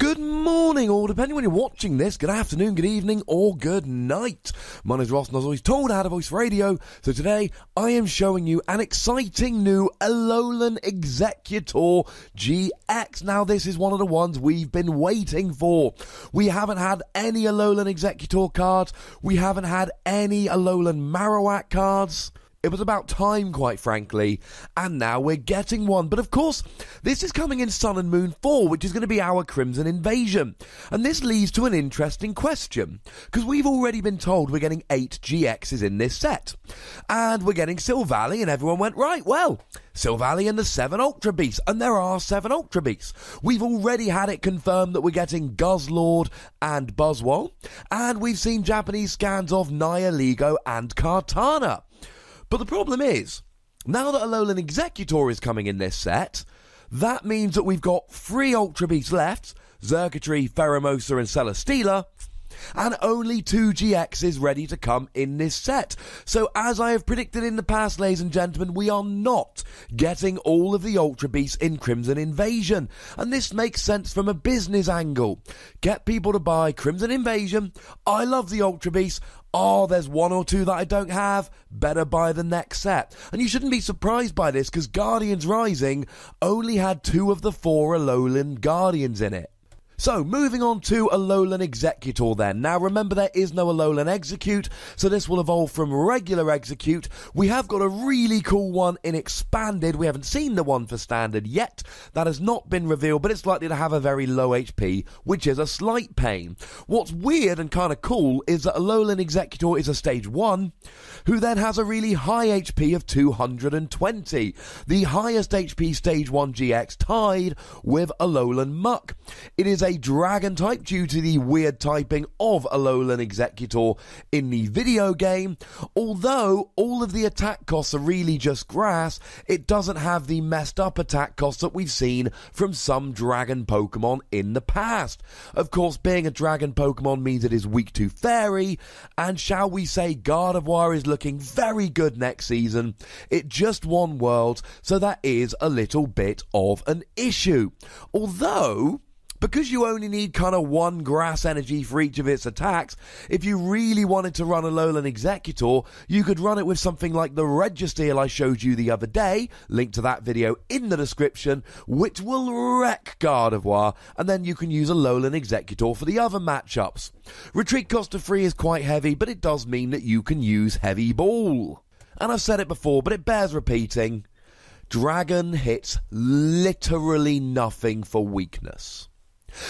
Good morning, or depending when you're watching this, good afternoon, good evening, or good night. My name is Ross, and I was always told I had a voice for radio, so today I am showing you an exciting new Alolan Exeggutor GX. Now, this is one of the ones we've been waiting for. We haven't had any Alolan Exeggutor cards. We haven't had any Alolan Marowak cards. It was about time, quite frankly, and now we're getting one. But of course, this is coming in Sun and Moon 4, which is going to be our Crimson Invasion. And this leads to an interesting question, because we've already been told we're getting 8 GXs in this set. And we're getting Silvally, and everyone went, right, well, Silvally and the 7 Ultra Beasts, and there are 7 Ultra Beasts. We've already had it confirmed that we're getting Guzzlord and Buzzwole, and we've seen Japanese scans of Nihilego and Kartana. But the problem is, now that Alolan Exeggutor is coming in this set, that means that we've got 3 Ultra Beasts left, Xurkitree, Pheromosa and Celesteela, and only 2 GXs ready to come in this set. So as I have predicted in the past, ladies and gentlemen, we are not getting all of the Ultra Beasts in Crimson Invasion. And this makes sense from a business angle. Get people to buy Crimson Invasion. I love the Ultra Beasts. Oh, there's 1 or 2 that I don't have. Better buy the next set. And you shouldn't be surprised by this, because Guardians Rising only had 2 of the 4 Alolan Guardians in it. So, moving on to Alolan Exeggutor then. Now, remember, there is no Alolan Execute, so this will evolve from regular Execute. We have got a really cool one in Expanded. We haven't seen the one for Standard yet. That has not been revealed, but it's likely to have a very low HP, which is a slight pain. What's weird and kind of cool is that Alolan Exeggutor is a Stage 1, who then has a really high HP of 220. The highest HP Stage 1 GX, tied with Alolan Muck. It is a dragon type due to the weird typing of Alolan Exeggutor in the video game. Although all of the attack costs are really just grass, it doesn't have the messed up attack costs that we've seen from some dragon Pokemon in the past. Of course, being a dragon Pokemon means it is weak to fairy, and shall we say Gardevoir is looking very good next season. It just won Worlds, so that is a little bit of an issue. Although, because you only need kind of 1 grass energy for each of its attacks, if you really wanted to run Alolan Exeggutor, you could run it with something like the Registeel I showed you the other day, link to that video in the description, which will wreck Gardevoir, and then you can use Alolan Exeggutor for the other matchups. Retreat cost of 3 is quite heavy, but it does mean that you can use Heavy Ball. And I've said it before, but it bears repeating. Dragon hits literally nothing for weakness.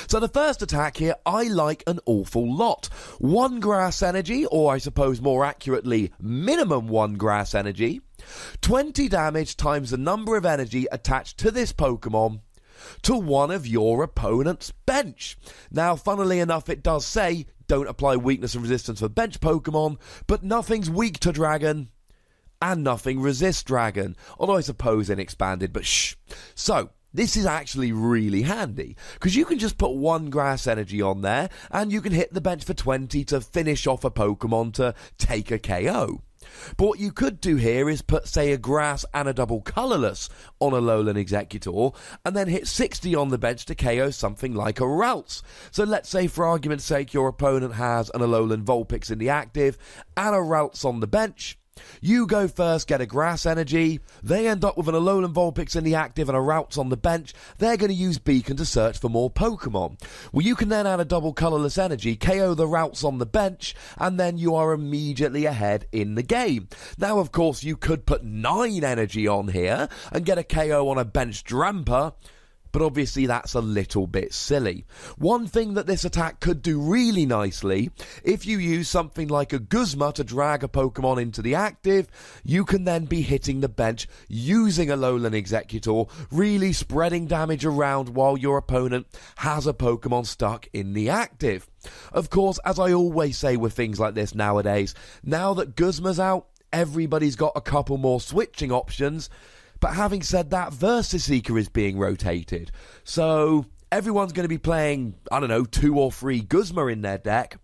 So the first attack here, I like an awful lot. 1 grass energy, or I suppose more accurately, minimum 1 grass energy. 20 damage times the number of energy attached to this Pokemon to one of your opponent's bench. Now, funnily enough, it does say, don't apply weakness and resistance for bench Pokemon, but nothing's weak to dragon, and nothing resists dragon. Although I suppose in Expanded, but shh. So, this is actually really handy, because you can just put 1 grass energy on there, and you can hit the bench for 20 to finish off a Pokemon to take a KO. But what you could do here is put, say, a grass and a double colourless on Alolan Exeggutor, and then hit 60 on the bench to KO something like a Ralts. So let's say, for argument's sake, your opponent has an Alolan Vulpix in the active, and a Ralts on the bench. You go first, get a grass energy, they end up with an Alolan Vulpix in the active and a Ralts on the bench. They're going to use Beacon to search for more Pokemon. Well, you can then add a double colourless energy, KO the Ralts on the bench, and then you are immediately ahead in the game. Now, of course, you could put 9 energy on here and get a KO on a bench Drampa, but obviously that's a little bit silly. One thing that this attack could do really nicely, if you use something like a Guzma to drag a Pokemon into the active, you can then be hitting the bench using Alolan Exeggutor, really spreading damage around while your opponent has a Pokemon stuck in the active. Of course, as I always say with things like this nowadays, now that Guzma's out, everybody's got a couple more switching options. But having said that, Versus Seeker is being rotated. So everyone's going to be playing, 2 or 3 Guzma in their deck.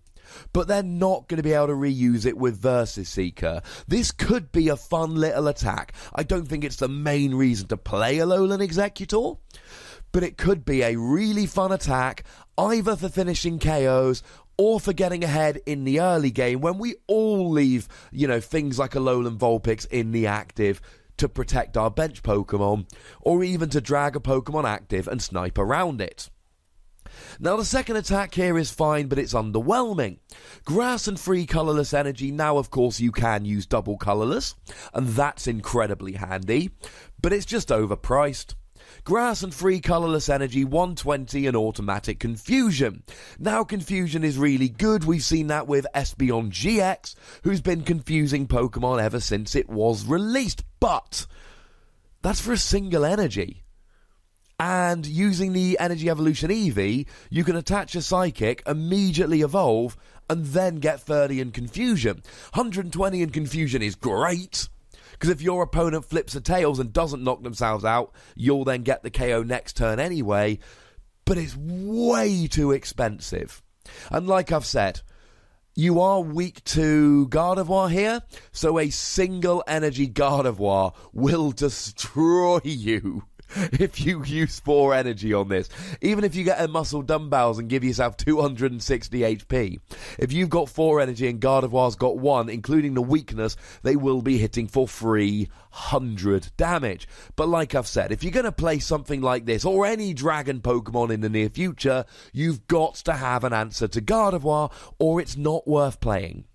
but they're not going to be able to reuse it with Versus Seeker. This could be a fun little attack. I don't think it's the main reason to play Alolan Exeggutor, but it could be a really fun attack. either for finishing KOs or for getting ahead in the early game when we all leave, things like Alolan Vulpix in the active to protect our bench Pokemon, or even to drag a Pokemon active and snipe around it. Now the second attack here is fine, but it's underwhelming. Grass and free colourless energy, now of course you can use double colourless, and that's incredibly handy, but it's just overpriced. Grass and free colourless energy, 120 and automatic confusion. Now confusion is really good. We've seen that with Espeon GX, who's been confusing Pokemon ever since it was released. But that's for a single energy. And using the Energy Evolution Eevee, you can attach a Psychic, immediately evolve, and then get 30 in confusion. 120 in confusion is great, because if your opponent flips a tails and doesn't knock themselves out, you'll then get the KO next turn anyway, but it's way too expensive. And like I've said, you are weak to Gardevoir here, so a single energy Gardevoir will destroy you if you use 4 energy on this. Even if you get a muscle dumbbells and give yourself 260 HP, if you've got 4 energy and Gardevoir's got 1, including the weakness, they will be hitting for 300 damage. But like I've said, if you're going to play something like this, or any dragon Pokemon in the near future, you've got to have an answer to Gardevoir, or it's not worth playing.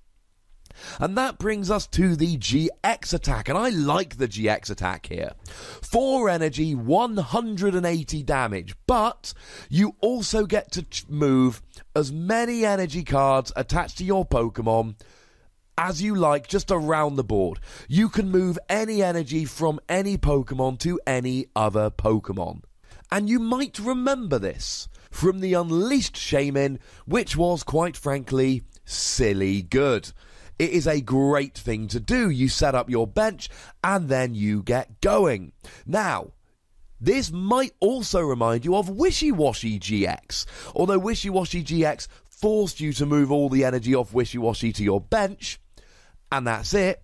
And that brings us to the GX attack, and I like the GX attack here. 4 energy, 180 damage, but you also get to move as many energy cards attached to your Pokemon as you like, just around the board. You can move any energy from any Pokemon to any other Pokemon. And you might remember this from the Unleashed Shaymin, which was, quite frankly, silly good. It is a great thing to do. You set up your bench and then you get going. Now, this might also remind you of Wishy Washy GX, although Wishy Washy GX forced you to move all the energy off Wishy Washy to your bench, and that's it.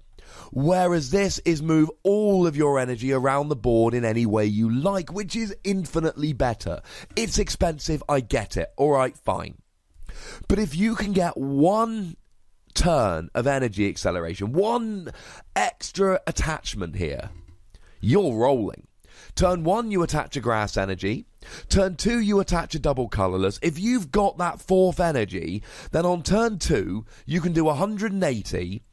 Whereas this is move all of your energy around the board in any way you like, which is infinitely better. It's expensive, I get it. Alright, fine. But if you can get one turn of energy acceleration, one extra attachment here, you're rolling. Turn 1 you attach a grass energy, turn 2 you attach a double colourless. If you've got that 4th energy, then on turn 2 you can do 180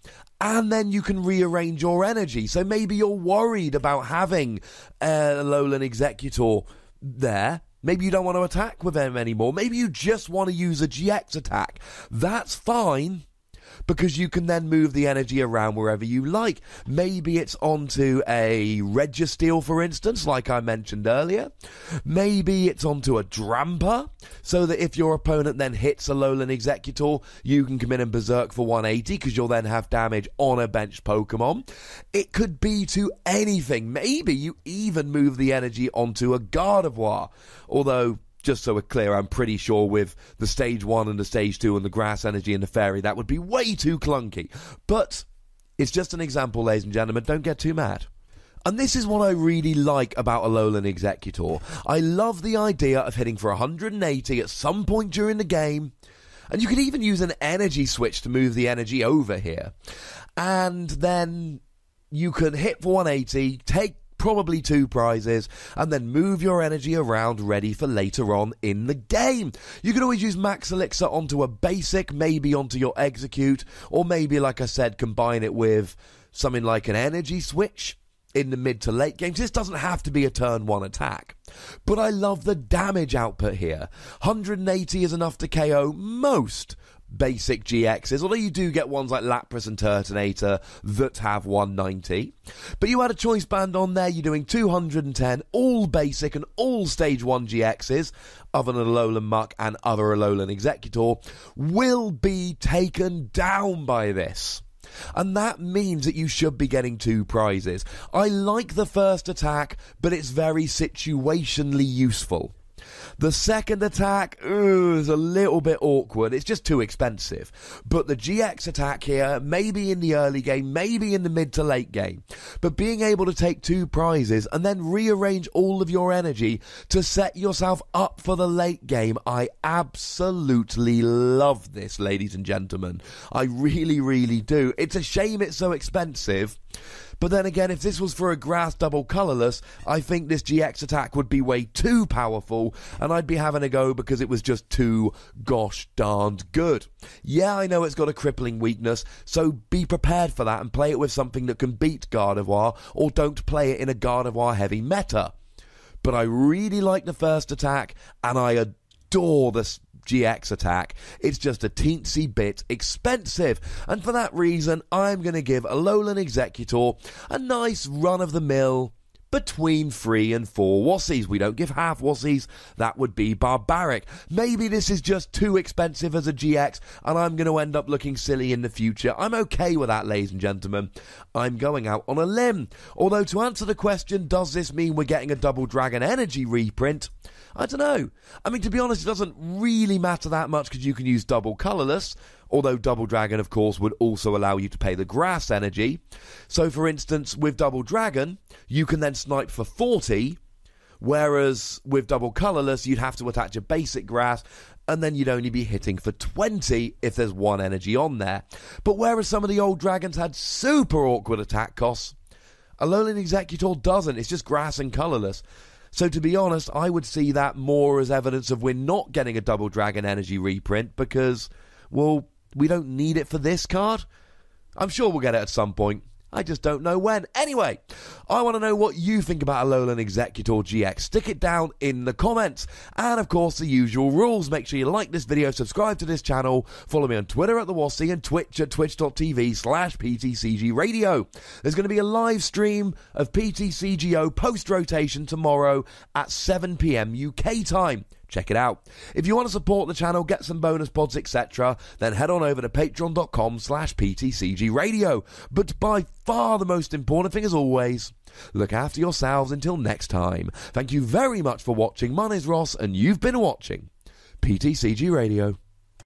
and then you can rearrange your energy. So maybe you're worried about having Alolan Exeggutor there. Maybe you don't want to attack with them anymore. Maybe you just want to use a GX attack. That's fine, because you can then move the energy around wherever you like. Maybe it's onto a Registeel, for instance, like I mentioned earlier. Maybe it's onto a Drampa, so that if your opponent then hits a Alolan Exeggutor, you can come in and Berserk for 180, because you'll then have damage on a bench Pokemon. It could be to anything. Maybe you even move the energy onto a Gardevoir, although, just so we're clear, I'm pretty sure with the Stage 1 and the Stage 2 and the Grass Energy and the Fairy, that would be way too clunky. But it's just an example, ladies and gentlemen. Don't get too mad. And this is what I really like about Alolan Exeggutor. I love the idea of hitting for 180 at some point during the game. And you can even use an energy switch to move the energy over here. And then you can hit for 180, take probably 2 prizes, and then move your energy around ready for later on in the game. You can always use Max Elixir onto a basic, maybe onto your Execute, or maybe, like I said, combine it with something like an energy switch in the mid to late games. This doesn't have to be a turn 1 attack. But I love the damage output here. 180 is enough to KO most basic GXs, although you do get ones like Lapras and Turtonator that have 190. But you had a choice band on there. You're doing 210, all basic and all Stage 1 GXs, other than Alolan Muck and other Alolan Exeggutor, will be taken down by this. And that means that you should be getting 2 prizes. I like the first attack, but it's very situationally useful. The second attack is a little bit awkward. It's just too expensive. But the GX attack here, maybe in the early game, maybe in the mid to late game. But being able to take 2 prizes and then rearrange all of your energy to set yourself up for the late game, I absolutely love this, ladies and gentlemen. I really, really do. It's a shame it's so expensive. But then again, if this was for a grass double colourless, I think this GX attack would be way too powerful, and I'd be having a go because it was just too gosh darned good. Yeah, I know it's got a crippling weakness, so be prepared for that and play it with something that can beat Gardevoir, or don't play it in a Gardevoir heavy meta. But I really like the first attack, and I adore this GX attack. It's just a teensy bit expensive, and for that reason I'm going to give Alolan Exeggutor a nice run-of-the-mill between 3 and 4 Wassies. We don't give half Wassies, that would be barbaric. Maybe this is just too expensive as a GX and I'm going to end up looking silly in the future. I'm okay with that, ladies and gentlemen. I'm going out on a limb. Although, to answer the question, does this mean we're getting a Double Dragon Energy reprint? I don't know. I mean, to be honest, it doesn't really matter that much because you can use double colourless, although Double Dragon, of course, would also allow you to pay the grass energy. So, for instance, with Double Dragon, you can then snipe for 40, whereas with double colourless, you'd have to attach a basic grass, and then you'd only be hitting for 20 if there's 1 energy on there. But whereas some of the old dragons had super awkward attack costs, Alolan Exeggutor doesn't. It's just grass and colourless. So to be honest, I would see that more as evidence of we're not getting a Double Dragon Energy reprint because, well, we don't need it for this card. I'm sure we'll get it at some point. I just don't know when. Anyway, I want to know what you think about Alolan Exeggutor GX. Stick it down in the comments. And of course, the usual rules. Make sure you like this video, subscribe to this channel, follow me on Twitter at The Wassie and Twitch at twitch.tv/PTCGRadio. There's going to be a live stream of PTCGO post-rotation tomorrow at 7 PM UK time. Check it out. If you want to support the channel, get some bonus pods, etc., then head on over to patreon.com/PTCGRadio. But by far the most important thing, as always, look after yourselves until next time. Thank you very much for watching. My name's Ross, and you've been watching PTCG Radio.